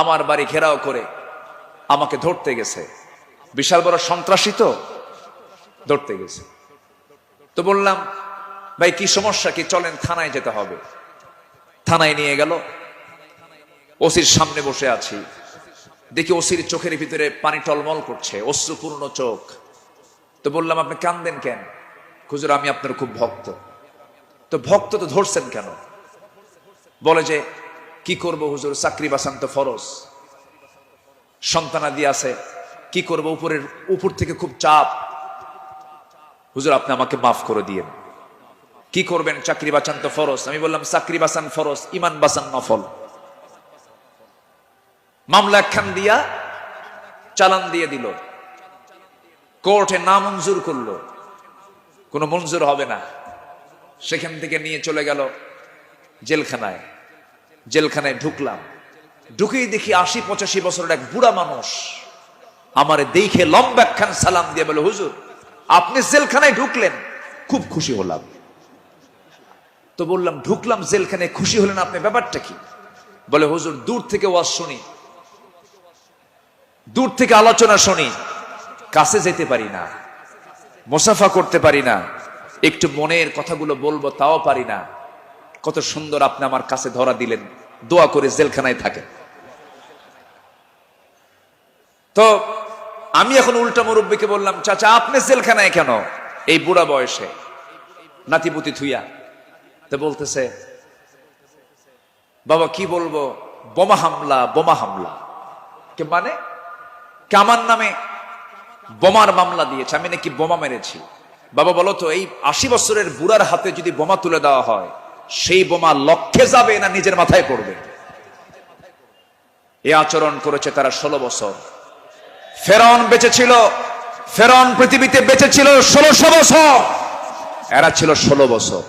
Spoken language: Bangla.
আমার বাড়ি ঘেরাও করে আমাকে ধরতে গেছে। বিশাল বড় সন্ত্রাসী তো, ধরতে গেছে। তো বললাম, ভাই কি সমস্যা কি, চলেন থানায় যেতে হবে। থানায় নিয়ে গেল। ওসির সামনে বসে আছি, দেখি ওসির চোখের ভিতরে পানি টলমল করছে, অশ্রুপূর্ণ চোখ। তো বললাম, আপনি কান্দেন কেন? হুজুর, আমি আপনার খুব ভক্ত। তো ভক্ত তো ধরছেন কেন? বলে যে, কি করব হুজুর, চাকরি বাঁচান তো ফরজ, সন্তানাদি আছে, কি করব, উপর থেকে খুব চাপ। হুজুর, আপনি আমাকে মাফ করে দিয়েন। কি করবেন, চাকরি বাঁচান তো ফরজ। আমি বললাম, চাকরি বাঁচান ফরজ, ইমান বাঁচান নফল। মামলা একখান দিয়া চালান দিয়ে দিল, কোর্টে না মঞ্জুর করলো, কোনো মঞ্জুর হবে না। সেখান থেকে নিয়ে চলে গেল জেলখানায়। জেলখানায় ঢুকলাম, ঢুকেই দেখি ৮০-৮৫ বছরের এক বুড়া মানুষ আমারে দেখে লম্বা একখান সালাম দিয়ে বলে, হুজুর আপনি জেলখানায় ঢুকলেন, খুব খুশি হলাম। তো বললাম, ঢুকলাম জেলখানায়, খুশি হলেন আপনি, ব্যাপারটা কি? বলে, হুজুর দূর থেকে ওয়াজ শুনি, দূর থেকে আলোচনা শুনি, কাছে যেতে পারি না, মুসাফা করতে পারি না, একটু মনের কথাগুলো বলবো তাও পারি না। কত সুন্দর আপনি আমার কাছে ধরা দিলেন, দোয়া করে জেলখানায় থাকে। তো আমি এখন উল্টা মুরব্বীকে বললাম, চাচা আপনি জেলখানায় কেন এই বুড়া বয়সে, নাতিপুতি থুইয়া? তো বলতেছে, বাবা কি বলবো, বোমা হামলা, বোমা হামলা। কে মানে? আমার নামে বোমার মামলা দিয়েছে, আমি নাকি বোমা মেরেছি। বাবা বলো তো, এই ৮০ বছরের বুড়ার হাতে যদি বোমা তুলে দেওয়া হয়, সেই বোমা লক্ষ্যে যাবে না নিজের মাথায় পড়বে? এই আচরণ করেছে তারা ১৬ বছর। ফেরাউন বেঁচে ছিল, ফেরাউন পৃথিবীতে বেঁচে ছিল ১৬০০ বছর, এরা ছিল ১৬ বছর।